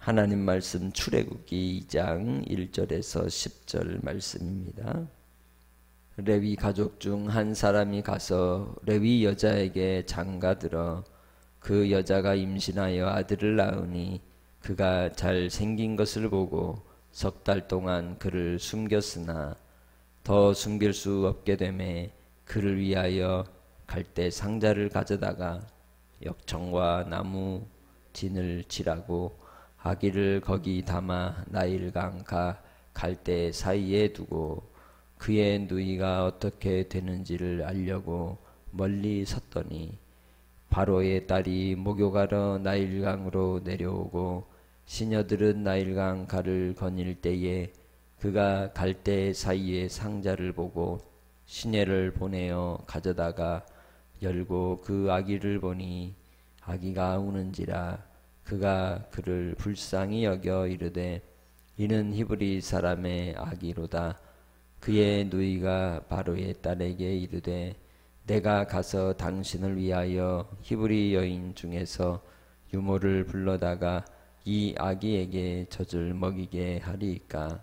하나님 말씀 출애굽기 2장 1절에서 10절 말씀입니다. 레위 가족 중 한 사람이 가서 레위 여자에게 장가들어 그 여자가 임신하여 아들을 낳으니 그가 잘 생긴 것을 보고 석 달 동안 그를 숨겼으나 더 숨길 수 없게 되매 그를 위하여 갈대 상자를 가져다가 역청과 나무 진을 칠하고 아기를 거기 담아 나일강 가 갈대 사이에 두고 그의 누이가 어떻게 되는지를 알려고 멀리 섰더니 바로의 딸이 목욕하러 나일강으로 내려오고 시녀들은 나일강 가를 거닐 때에 그가 갈대 사이에 상자를 보고 시녀를 보내어 가져다가 열고 그 아기를 보니 아기가 우는지라 그가 그를 불쌍히 여겨 이르되 이는 히브리 사람의 아기로다. 그의 누이가 바로의 딸에게 이르되 내가 가서 당신을 위하여 히브리 여인 중에서 유모를 불러다가 이 아기에게 젖을 먹이게 하리이까.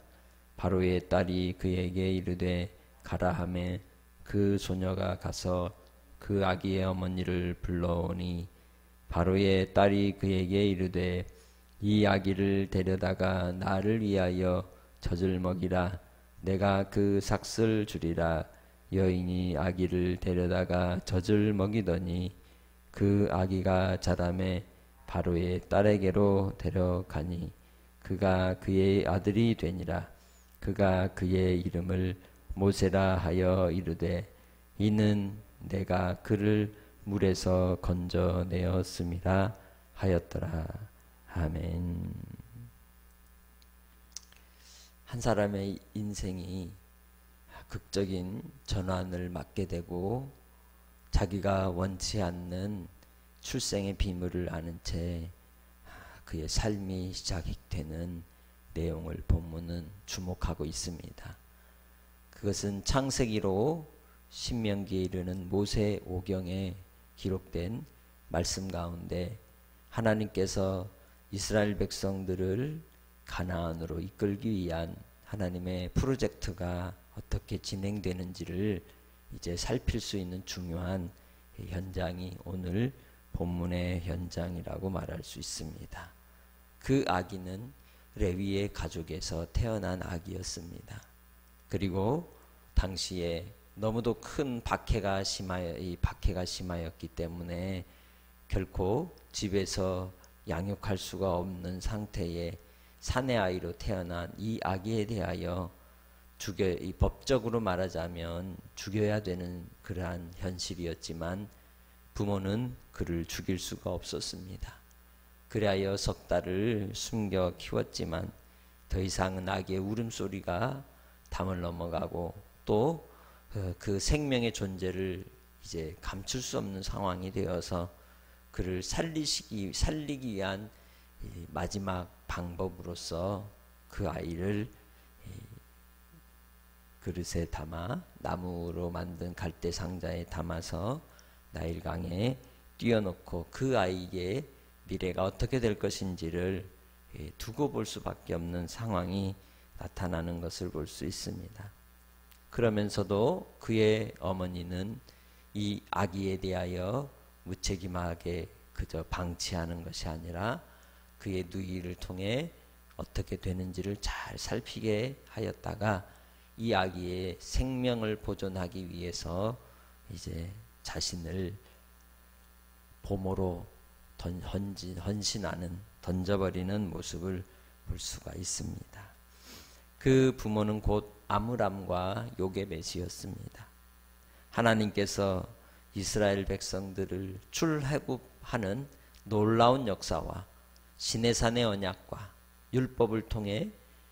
바로의 딸이 그에게 이르되 가라 하매 그 소녀가 가서 그 아기의 어머니를 불러오니 바로의 딸이 그에게 이르되 이 아기를 데려다가 나를 위하여 젖을 먹이라. 내가 그 삭슬 주리라. 여인이 아기를 데려다가 젖을 먹이더니 그 아기가 자라매 바로의 딸에게로 데려가니 그가 그의 아들이 되니라. 그가 그의 이름을 모세라 하여 이르되 이는 내가 그를 물에서 건져내었음이라 하였더라. 아멘. 한 사람의 인생이 극적인 전환을 맞게 되고 자기가 원치 않는 출생의 비밀을 아는 채 그의 삶이 시작되는 내용을 본문은 주목하고 있습니다. 그것은 창세기로 신명기에 이르는 모세 오경에 기록된 말씀 가운데 하나님께서 이스라엘 백성들을 가나안으로 이끌기 위한 하나님의 프로젝트가 어떻게 진행되는지를 이제 살필 수 있는 중요한 현장이 오늘 본문의 현장이라고 말할 수 있습니다. 그 아기는 레위의 가족에서 태어난 아기였습니다. 그리고 당시에 너무도 큰 박해가 심하였기 때문에 결코 집에서 양육할 수가 없는 상태의 사내 아이로 태어난 이 아기에 대하여 법적으로 말하자면 죽여야 되는 그러한 현실이었지만 부모는 그를 죽일 수가 없었습니다. 그리하여 석 달을 숨겨 키웠지만 더 이상은 아기의 울음소리가 담을 넘어가고 또 그 생명의 존재를 이제 감출 수 없는 상황이 되어서 그를 살리기 위한 마지막 방법으로서 그 아이를 그릇에 담아 나무로 만든 갈대 상자에 담아서 나일강에 띄워놓고 그 아이의 미래가 어떻게 될 것인지를 두고 볼 수밖에 없는 상황이 나타나는 것을 볼 수 있습니다. 그러면서도 그의 어머니는 이 아기에 대하여 무책임하게 그저 방치하는 것이 아니라 그의 누이를 통해 어떻게 되는지를 잘 살피게 하였다가 이 아기의 생명을 보존하기 위해서 이제 자신을 보모로 헌신하는 던져버리는 모습을 볼 수가 있습니다. 그 부모는 곧 아므람과 요게벳이었습니다. 하나님께서 이스라엘 백성들을 출애굽하는 놀라운 역사와 시내산의 언약과 율법을 통해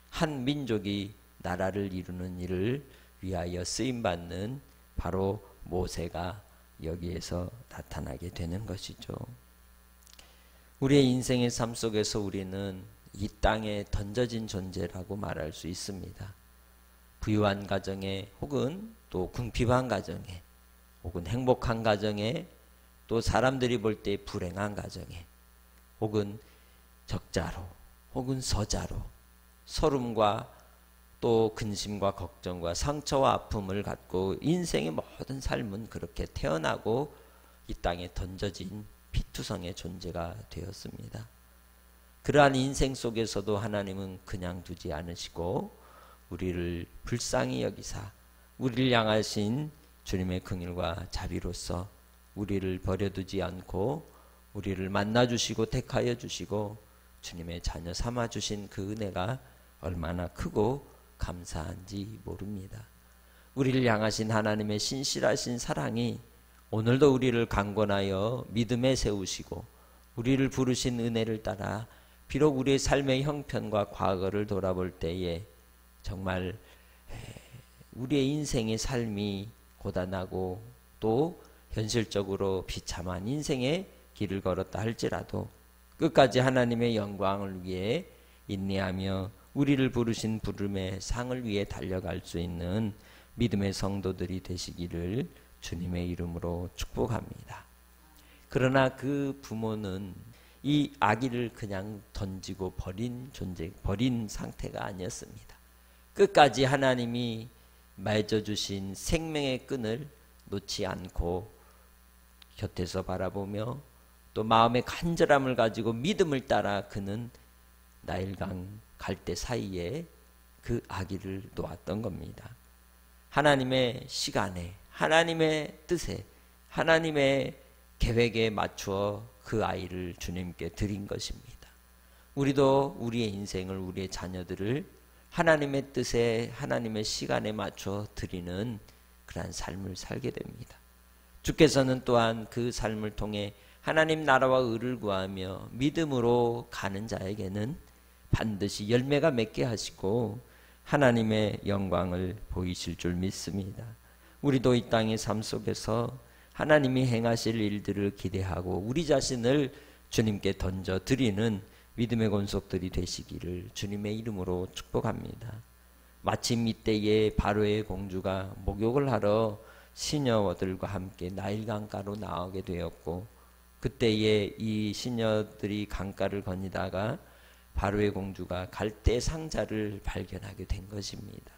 한 민족이 나라를 이루는 일을 위하여 쓰임받는 바로 모세가 여기에서 나타나게 되는 것이죠. 우리의 인생의 삶 속에서 우리는 이 땅에 던져진 존재라고 말할 수 있습니다. 부유한 가정에 혹은 또 궁핍한 가정에 혹은 행복한 가정에 또 사람들이 볼 때 불행한 가정에 혹은 적자로 혹은 서자로 서름과 또 근심과 걱정과 상처와 아픔을 갖고 인생의 모든 삶은 그렇게 태어나고 이 땅에 던져진 피투성의 존재가 되었습니다. 그러한 인생 속에서도 하나님은 그냥 두지 않으시고 우리를 불쌍히 여기사 우리를 향하신 주님의 긍휼과 자비로서 우리를 버려두지 않고 우리를 만나주시고 택하여 주시고 주님의 자녀 삼아주신 그 은혜가 얼마나 크고 감사한지 모릅니다. 우리를 향하신 하나님의 신실하신 사랑이 오늘도 우리를 강권하여 믿음에 세우시고 우리를 부르신 은혜를 따라 비록 우리의 삶의 형편과 과거를 돌아볼 때에 정말 우리의 인생의 삶이 고단하고 또 현실적으로 비참한 인생의 길을 걸었다 할지라도 끝까지 하나님의 영광을 위해 인내하며 우리를 부르신 부름의 상을 위해 달려갈 수 있는 믿음의 성도들이 되시기를 주님의 이름으로 축복합니다. 그러나 그 부모는 이 아기를 그냥 던지고 버린 상태가 아니었습니다. 끝까지 하나님이 맺어주신 생명의 끈을 놓지 않고 곁에서 바라보며 또 마음의 간절함을 가지고 믿음을 따라 그는 나일강 갈대 사이에 그 아기를 놓았던 겁니다. 하나님의 시간에 하나님의 뜻에 하나님의 계획에 맞추어 그 아이를 주님께 드린 것입니다. 우리도 우리의 인생을 우리의 자녀들을 하나님의 뜻에 하나님의 시간에 맞춰 드리는 그러한 삶을 살게 됩니다. 주께서는 또한 그 삶을 통해 하나님 나라와 의를 구하며 믿음으로 가는 자에게는 반드시 열매가 맺게 하시고 하나님의 영광을 보이실 줄 믿습니다. 우리도 이 땅의 삶 속에서 하나님이 행하실 일들을 기대하고 우리 자신을 주님께 던져 드리는 믿음의 권속들이 되시기를 주님의 이름으로 축복합니다. 마침 이때에 바로의 공주가 목욕을 하러 시녀들과 함께 나일 강가로 나오게 되었고 그때에 이 시녀들이 강가를 거니다가 바로의 공주가 갈대 상자를 발견하게 된 것입니다.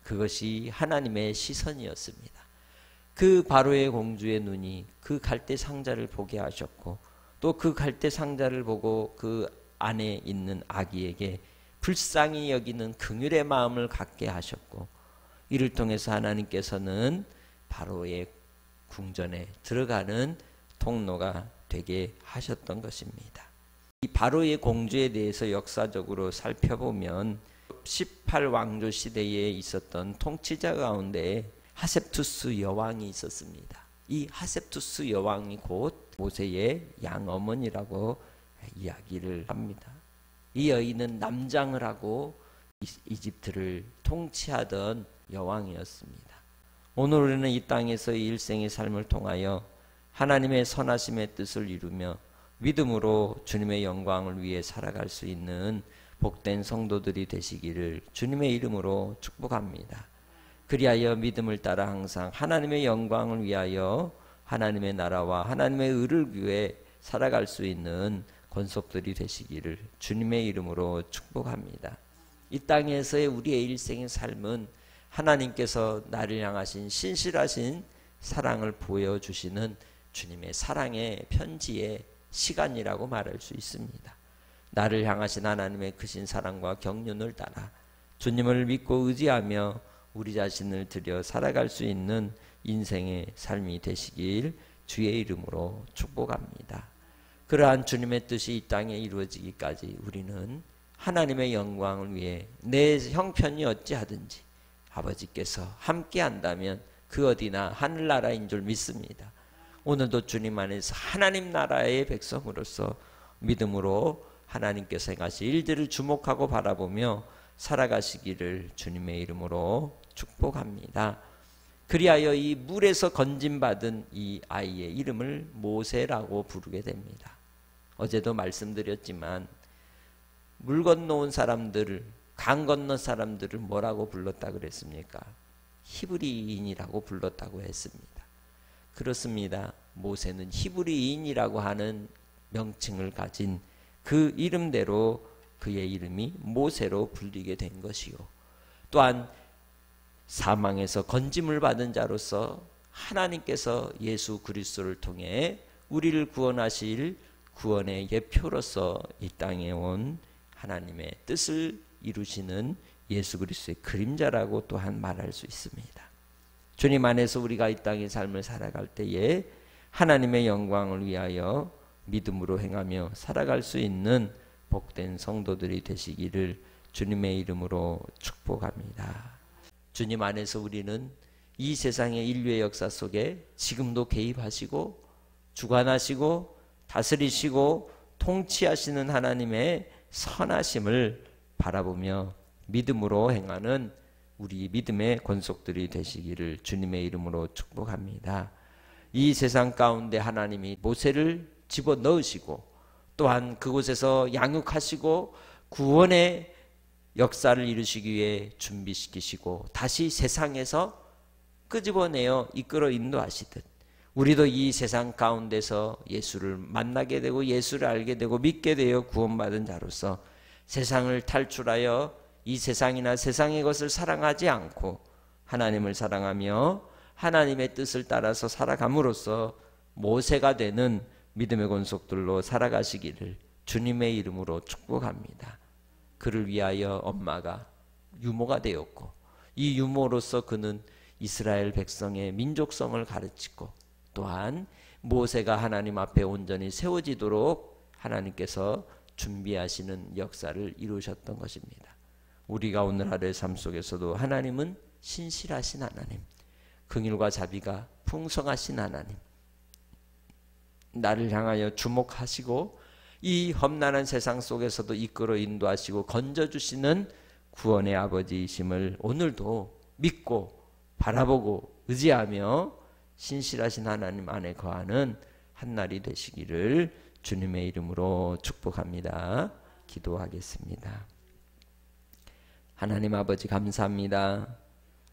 그것이 하나님의 시선이었습니다. 그 바로의 공주의 눈이 그 갈대 상자를 보게 하셨고 또 그 갈대 상자를 보고 그 안에 있는 아기에게 불쌍히 여기는 긍휼의 마음을 갖게 하셨고 이를 통해서 하나님께서는 바로의 궁전에 들어가는 통로가 되게 하셨던 것입니다. 이 바로의 공주에 대해서 역사적으로 살펴보면 18왕조 시대에 있었던 통치자 가운데 하셉투스 여왕이 있었습니다. 이 하셉투스 여왕이 곧 모세의 양어머니라고 이야기를 합니다. 이 여인은 남장을 하고 이집트를 통치하던 여왕이었습니다. 오늘 우리는 이 땅에서의 일생의 삶을 통하여 하나님의 선하심의 뜻을 이루며 믿음으로 주님의 영광을 위해 살아갈 수 있는 복된 성도들이 되시기를 주님의 이름으로 축복합니다. 그리하여 믿음을 따라 항상 하나님의 영광을 위하여 하나님의 나라와 하나님의 의를 위해 살아갈 수 있는 권속들이 되시기를 주님의 이름으로 축복합니다. 이 땅에서의 우리의 일생의 삶은 하나님께서 나를 향하신 신실하신 사랑을 보여주시는 주님의 사랑의 편지의 시간이라고 말할 수 있습니다. 나를 향하신 하나님의 크신 사랑과 경륜을 따라 주님을 믿고 의지하며 우리 자신을 들여 살아갈 수 있는 인생의 삶이 되시길 주의 이름으로 축복합니다. 그러한 주님의 뜻이 이 땅에 이루어지기까지 우리는 하나님의 영광을 위해 내 형편이 어찌하든지 아버지께서 함께 한다면 그 어디나 하늘나라인 줄 믿습니다. 오늘도 주님 안에서 하나님 나라의 백성으로서 믿음으로 하나님께서 행하실 일들을 주목하고 바라보며 살아가시기를 주님의 이름으로 축복합니다. 그리하여 이 물에서 건짐받은 이 아이의 이름을 모세라고 부르게 됩니다. 어제도 말씀드렸지만 물 건너온 사람들을 강 건너 사람들을 뭐라고 불렀다 그랬습니까? 히브리인이라고 불렀다고 했습니다. 그렇습니다. 모세는 히브리인이라고 하는 명칭을 가진 그 이름대로 그의 이름이 모세로 불리게 된 것이요. 또한 사망에서 건짐을 받은 자로서 하나님께서 예수 그리스도를 통해 우리를 구원하실 구원의 예표로서 이 땅에 온 하나님의 뜻을 이루시는 예수 그리스도의 그림자라고 또한 말할 수 있습니다. 주님 안에서 우리가 이 땅의 삶을 살아갈 때에 하나님의 영광을 위하여 믿음으로 행하며 살아갈 수 있는 복된 성도들이 되시기를 주님의 이름으로 축복합니다. 주님 안에서 우리는 이 세상의 인류의 역사 속에 지금도 개입하시고 주관하시고 다스리시고 통치하시는 하나님의 선하심을 바라보며 믿음으로 행하는 우리 믿음의 권속들이 되시기를 주님의 이름으로 축복합니다. 이 세상 가운데 하나님이 모세를 집어넣으시고 또한 그곳에서 양육하시고 구원의 역사를 이루시기 위해 준비시키시고 다시 세상에서 끄집어내어 이끌어 인도하시듯 우리도 이 세상 가운데서 예수를 만나게 되고 예수를 알게 되고 믿게 되어 구원받은 자로서 세상을 탈출하여 이 세상이나 세상의 것을 사랑하지 않고 하나님을 사랑하며 하나님의 뜻을 따라서 살아감으로써 모세가 되는 믿음의 권속들로 살아가시기를 주님의 이름으로 축복합니다. 그를 위하여 엄마가 유모가 되었고 이 유모로서 그는 이스라엘 백성의 민족성을 가르치고 또한 모세가 하나님 앞에 온전히 세워지도록 하나님께서 준비하시는 역사를 이루셨던 것입니다. 우리가 오늘 하루의 삶 속에서도 하나님은 신실하신 하나님, 긍휼과 자비가 풍성하신 하나님, 나를 향하여 주목하시고 이 험난한 세상 속에서도 이끌어 인도하시고 건져주시는 구원의 아버지이심을 오늘도 믿고 바라보고 의지하며 신실하신 하나님 안에 거하는 한날이 되시기를 주님의 이름으로 축복합니다. 기도하겠습니다. 하나님 아버지 감사합니다.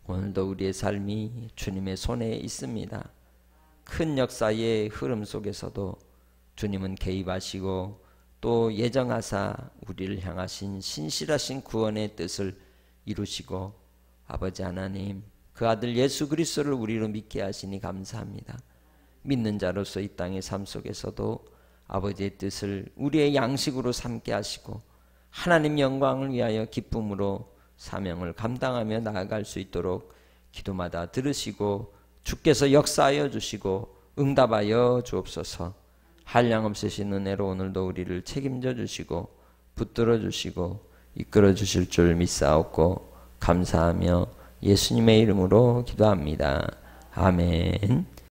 오늘도 우리의 삶이 주님의 손에 있습니다. 큰 역사의 흐름 속에서도 주님은 개입하시고 또 예정하사 우리를 향하신 신실하신 구원의 뜻을 이루시고 아버지 하나님 그 아들 예수 그리스도를 우리로 믿게 하시니 감사합니다. 믿는 자로서 이 땅의 삶 속에서도 아버지의 뜻을 우리의 양식으로 삼게 하시고 하나님 영광을 위하여 기쁨으로 사명을 감당하며 나아갈 수 있도록 기도마다 들으시고 주께서 역사하여 주시고 응답하여 주옵소서. 한량없으신 은혜로 오늘도 우리를 책임져 주시고 붙들어 주시고 이끌어 주실 줄 믿사옵고 감사하며 예수님의 이름으로 기도합니다. 아멘.